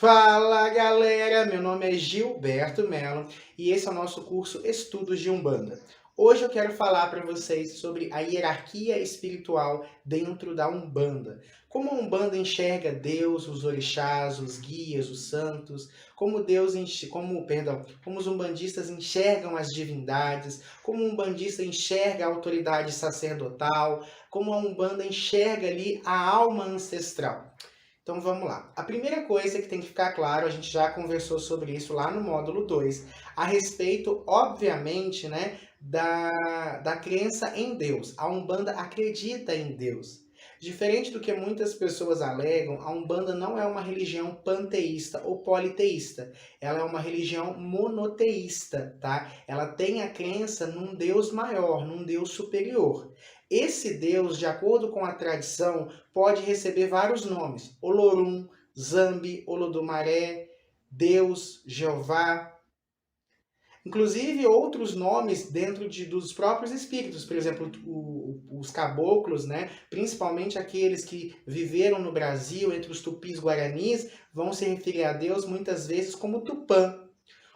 Fala galera, meu nome é Gilberto Mello e esse é o nosso curso Estudos de Umbanda. Hoje eu quero falar para vocês sobre a hierarquia espiritual dentro da Umbanda. Como a Umbanda enxerga Deus, os orixás, os guias, os santos, como os umbandistas enxergam as divindades, como o umbandista enxerga a autoridade sacerdotal, como a Umbanda enxerga ali a alma ancestral. Então vamos lá. A primeira coisa que tem que ficar claro, a gente já conversou sobre isso lá no módulo 2, a respeito, obviamente, né, da crença em Deus. A Umbanda acredita em Deus. Diferente do que muitas pessoas alegam, a Umbanda não é uma religião panteísta ou politeísta. Ela é uma religião monoteísta, tá? Ela tem a crença num Deus maior, num Deus superior. Esse Deus, de acordo com a tradição, pode receber vários nomes: Olorum, Zambi, Olodumaré, Deus, Jeová. Inclusive outros nomes dentro dos próprios espíritos, por exemplo, os caboclos, né? Principalmente aqueles que viveram no Brasil entre os tupis guaranis, vão se referir a Deus muitas vezes como Tupã.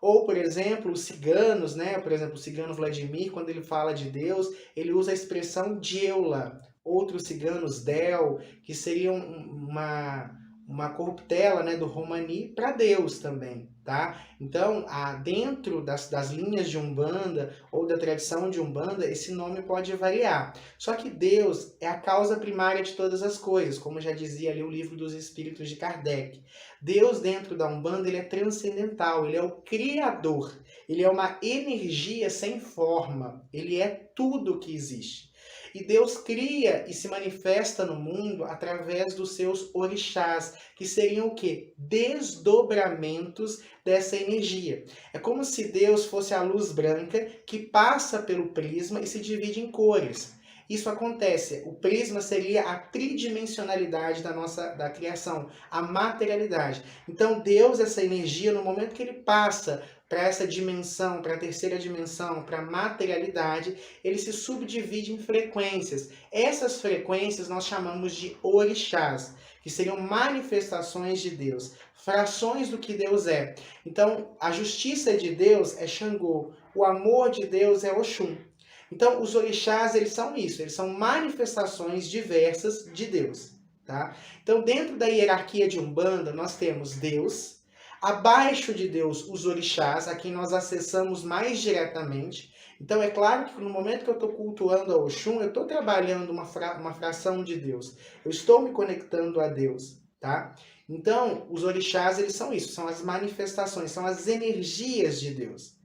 Ou, por exemplo, os ciganos, né? Por exemplo, o cigano Vladimir, quando ele fala de Deus, ele usa a expressão Djeula. Outros ciganos, Del, que seriam uma corruptela, né, do Romani para Deus também, tá? Então, dentro das linhas de Umbanda ou da tradição de Umbanda, esse nome pode variar. Só que Deus é a causa primária de todas as coisas, como já dizia ali o Livro dos Espíritos de Kardec. Deus dentro da Umbanda, ele é transcendental, ele é o criador, ele é uma energia sem forma, ele é tudo que existe. E Deus cria e se manifesta no mundo através dos seus orixás, que seriam o quê? Desdobramentos dessa energia. É como se Deus fosse a luz branca que passa pelo prisma e se divide em cores. Isso acontece, o prisma seria a tridimensionalidade da criação, a materialidade. Então Deus, essa energia, no momento que ele passa para essa dimensão, para a terceira dimensão, para a materialidade, ele se subdivide em frequências. Essas frequências nós chamamos de orixás, que seriam manifestações de Deus, frações do que Deus é. Então, a justiça de Deus é Xangô, o amor de Deus é Oxum. Então, os orixás, eles são isso, eles são manifestações diversas de Deus, tá? Então, dentro da hierarquia de Umbanda, nós temos Deus, abaixo de Deus, os orixás, a quem nós acessamos mais diretamente. Então, é claro que no momento que eu estou cultuando a Oxum, eu estou trabalhando uma fração de Deus. Eu estou me conectando a Deus, tá? Então, os orixás, eles são isso, são as manifestações, são as energias de Deus.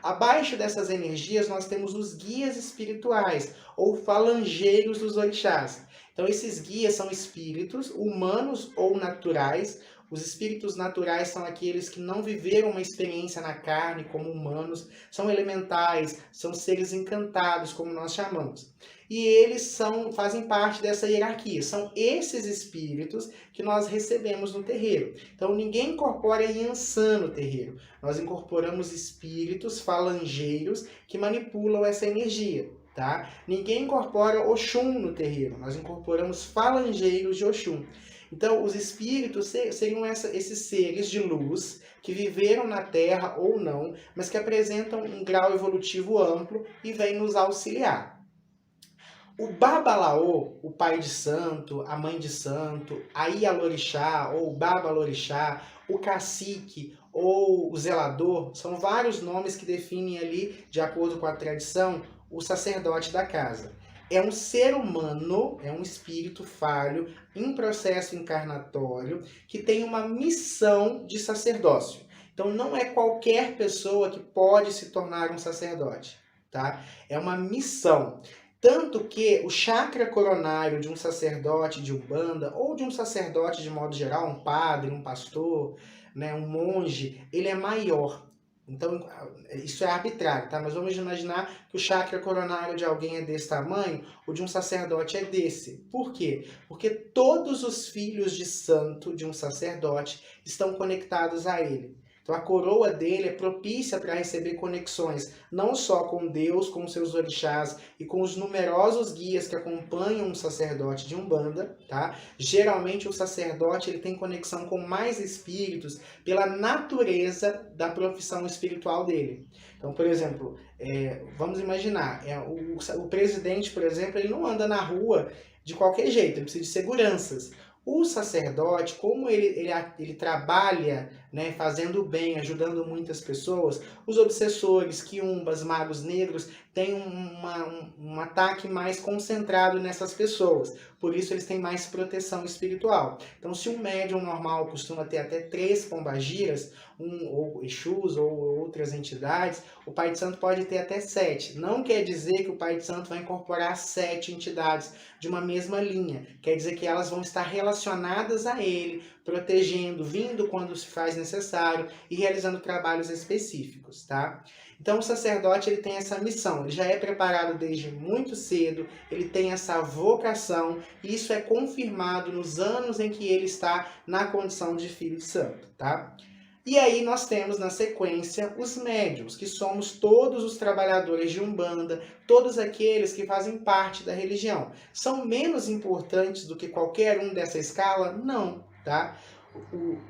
Abaixo dessas energias, nós temos os guias espirituais, ou falangeiros dos orixás. Então, esses guias são espíritos humanos ou naturais. Os espíritos naturais são aqueles que não viveram uma experiência na carne como humanos, são elementais, são seres encantados, como nós chamamos. E eles fazem parte dessa hierarquia. São esses espíritos que nós recebemos no terreiro. Então, ninguém incorpora Yansan no terreiro. Nós incorporamos espíritos falangeiros que manipulam essa energia. Tá? Ninguém incorpora Oxum no terreiro. Nós incorporamos falangeiros de Oxum. Então, os espíritos seriam esses seres de luz que viveram na Terra ou não, mas que apresentam um grau evolutivo amplo e vêm nos auxiliar. O Babalaô, o pai de santo, a mãe de santo, a Ialorixá ou o Babalorixá, o cacique ou o zelador, são vários nomes que definem ali, de acordo com a tradição, o sacerdote da casa. É um ser humano, é um espírito falho, em processo encarnatório, que tem uma missão de sacerdócio. Então não é qualquer pessoa que pode se tornar um sacerdote, tá? É uma missão. Tanto que o chakra coronário de um sacerdote de Umbanda, ou de um sacerdote de modo geral, um padre, um pastor, né, um monge, ele é maior. Então, isso é arbitrário, tá? Mas vamos imaginar que o chakra coronário de alguém é desse tamanho, o de um sacerdote é desse. Por quê? Porque todos os filhos de santo de um sacerdote estão conectados a ele. Então a coroa dele é propícia para receber conexões, não só com Deus, com seus orixás e com os numerosos guias que acompanham um sacerdote de Umbanda, tá? Geralmente o sacerdote ele tem conexão com mais espíritos pela natureza da profissão espiritual dele. Então, por exemplo, vamos imaginar, o presidente, por exemplo, ele não anda na rua de qualquer jeito, ele precisa de seguranças. O sacerdote, como ele trabalha, né, fazendo o bem, ajudando muitas pessoas, os obsessores, quiumbas, magos negros, têm um ataque mais concentrado nessas pessoas. Por isso eles têm mais proteção espiritual. Então, se um médium normal costuma ter até 3 pombagiras, ou Exus ou outras entidades, o Pai de Santo pode ter até 7. Não quer dizer que o Pai de Santo vai incorporar 7 entidades de uma mesma linha. Quer dizer que elas vão estar relacionadas a ele, protegendo, vindo quando se faz necessário e realizando trabalhos específicos, tá? Então o sacerdote ele tem essa missão, ele já é preparado desde muito cedo, ele tem essa vocação e isso é confirmado nos anos em que ele está na condição de filho de santo, tá? E aí nós temos na sequência os médiuns, que somos todos os trabalhadores de Umbanda, todos aqueles que fazem parte da religião. São menos importantes do que qualquer um dessa escala? Não, tá?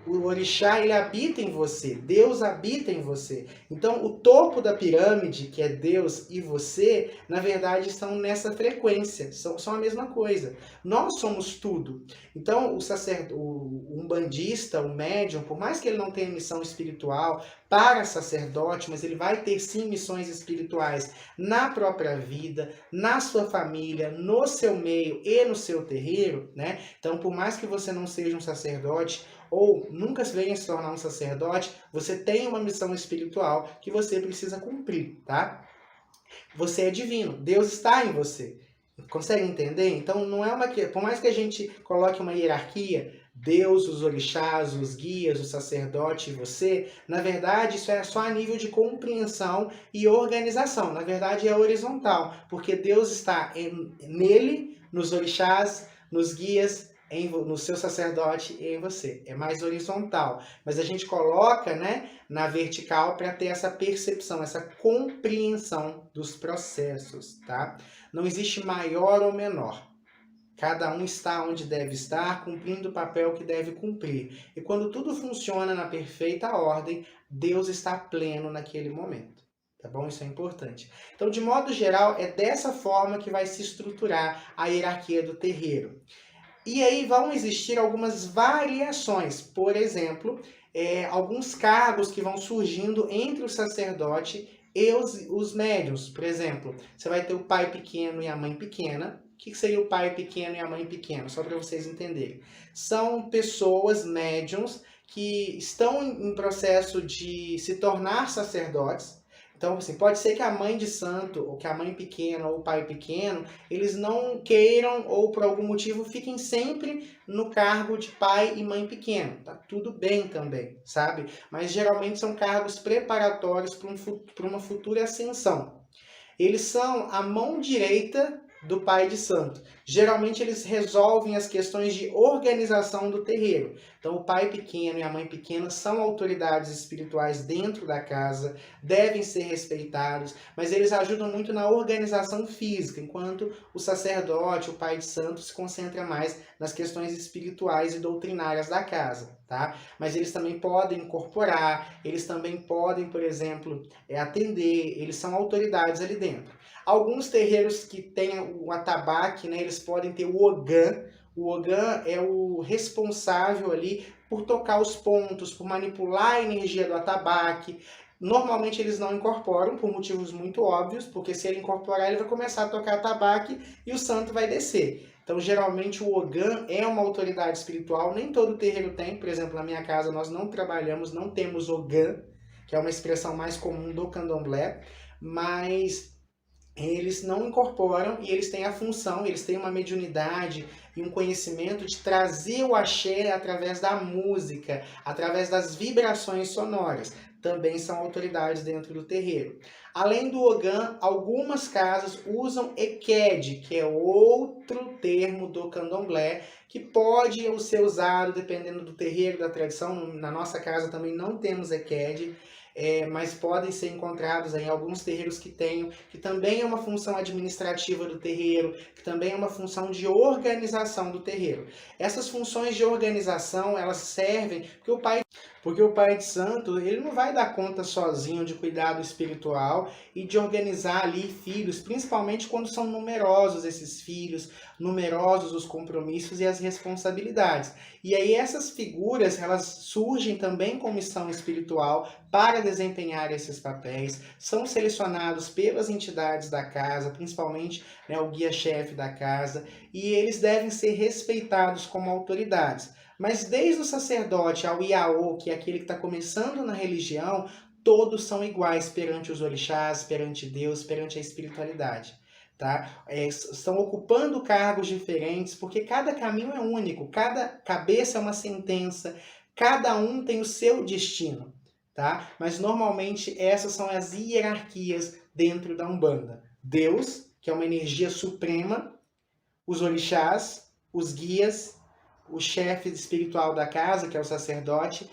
O orixá, ele habita em você, Deus habita em você. Então, o topo da pirâmide, que é Deus e você, na verdade, estão nessa frequência, são a mesma coisa. Nós somos tudo. Então, o umbandista, o médium, por mais que ele não tenha missão espiritual para sacerdote, mas ele vai ter sim missões espirituais na própria vida, na sua família, no seu meio e no seu terreiro, né? Então, por mais que você não seja um sacerdote, ou nunca venha se tornar um sacerdote, você tem uma missão espiritual que você precisa cumprir, tá? Você é divino, Deus está em você. Consegue entender? Então, não é por mais que a gente coloque uma hierarquia, Deus, os orixás, os guias, o sacerdote e você, na verdade, isso é só a nível de compreensão e organização. Na verdade, é horizontal, porque Deus está nele, nos orixás, nos guias, no seu sacerdote e em você. É mais horizontal. Mas a gente coloca, né, na vertical para ter essa percepção, essa compreensão dos processos, tá? Não existe maior ou menor. Cada um está onde deve estar, cumprindo o papel que deve cumprir. E quando tudo funciona na perfeita ordem, Deus está pleno naquele momento. Tá bom? Isso é importante. Então, de modo geral, é dessa forma que vai se estruturar a hierarquia do terreiro. E aí vão existir algumas variações, por exemplo, alguns cargos que vão surgindo entre o sacerdote e os médiuns. Por exemplo, você vai ter o pai pequeno e a mãe pequena. O que seria o pai pequeno e a mãe pequena? Só para vocês entenderem. São pessoas médiuns que estão em processo de se tornar sacerdotes. Então, assim, pode ser que a mãe de santo, ou que a mãe pequena, ou o pai pequeno, eles não queiram, ou por algum motivo, fiquem sempre no cargo de pai e mãe pequeno. Tá tudo bem também, sabe? Mas geralmente são cargos preparatórios para uma futura ascensão. Eles são a mão direita do pai de santo. Geralmente eles resolvem as questões de organização do terreiro. Então o pai pequeno e a mãe pequena são autoridades espirituais dentro da casa, devem ser respeitados, mas eles ajudam muito na organização física, enquanto o sacerdote, o pai de santo, se concentra mais nas questões espirituais e doutrinárias da casa, tá? Mas eles também podem incorporar, eles também podem, por exemplo, atender, eles são autoridades ali dentro. Alguns terreiros que têm o atabaque, né, eles podem ter o ogã. O ogã é o responsável ali por tocar os pontos, por manipular a energia do atabaque. Normalmente eles não incorporam por motivos muito óbvios, porque se ele incorporar, ele vai começar a tocar atabaque e o santo vai descer. Então, geralmente, o ogã é uma autoridade espiritual, nem todo terreiro tem. Por exemplo, na minha casa, nós não trabalhamos, não temos ogã, que é uma expressão mais comum do candomblé, mas eles não incorporam e eles têm a função, eles têm uma mediunidade e um conhecimento de trazer o axé através da música, através das vibrações sonoras. também são autoridades dentro do terreiro. Além do Ogã, algumas casas usam Ekede, que é outro termo do candomblé, que pode ser usado dependendo do terreiro, da tradição. Na nossa casa também não temos Ekede, mas podem ser encontrados em alguns terreiros que tenham, que também é uma função administrativa do terreiro, que também é uma função de organização do terreiro. Essas funções de organização, elas servem porque o pai de santo, ele não vai dar conta sozinho de cuidado espiritual e de organizar ali filhos, principalmente quando são numerosos esses filhos, numerosos os compromissos e as responsabilidades. E aí essas figuras, elas surgem também com missão espiritual para desempenhar esses papéis, são selecionados pelas entidades da casa, principalmente, né, o guia-chefe da casa, e eles devem ser respeitados como autoridades. Mas desde o sacerdote ao Iaô, que é aquele que está começando na religião, todos são iguais perante os orixás, perante Deus, perante a espiritualidade. Tá? Estão ocupando cargos diferentes, porque cada caminho é único, cada cabeça é uma sentença, cada um tem o seu destino. Tá? Mas normalmente essas são as hierarquias dentro da Umbanda. Deus, que é uma energia suprema, os orixás, os guias, o chefe espiritual da casa, que é o sacerdote,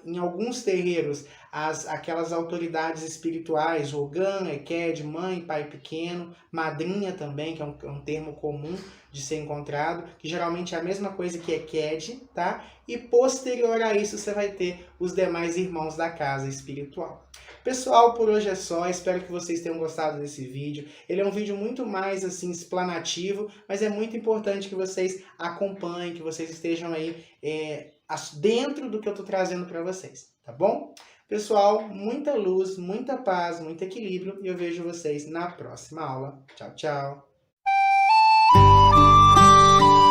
em alguns terreiros, aquelas autoridades espirituais, Ogã, Ekede, mãe, pai pequeno, madrinha também, que é um termo comum de ser encontrado, que geralmente é a mesma coisa que Ekede, tá? E posterior a isso você vai ter os demais irmãos da casa espiritual. Pessoal, por hoje é só, espero que vocês tenham gostado desse vídeo. Ele é um vídeo muito mais assim explanativo, mas é muito importante que vocês acompanhem, que vocês estejam aí dentro do que eu estou trazendo para vocês, tá bom? Pessoal, muita luz, muita paz, muito equilíbrio e eu vejo vocês na próxima aula. Tchau, tchau!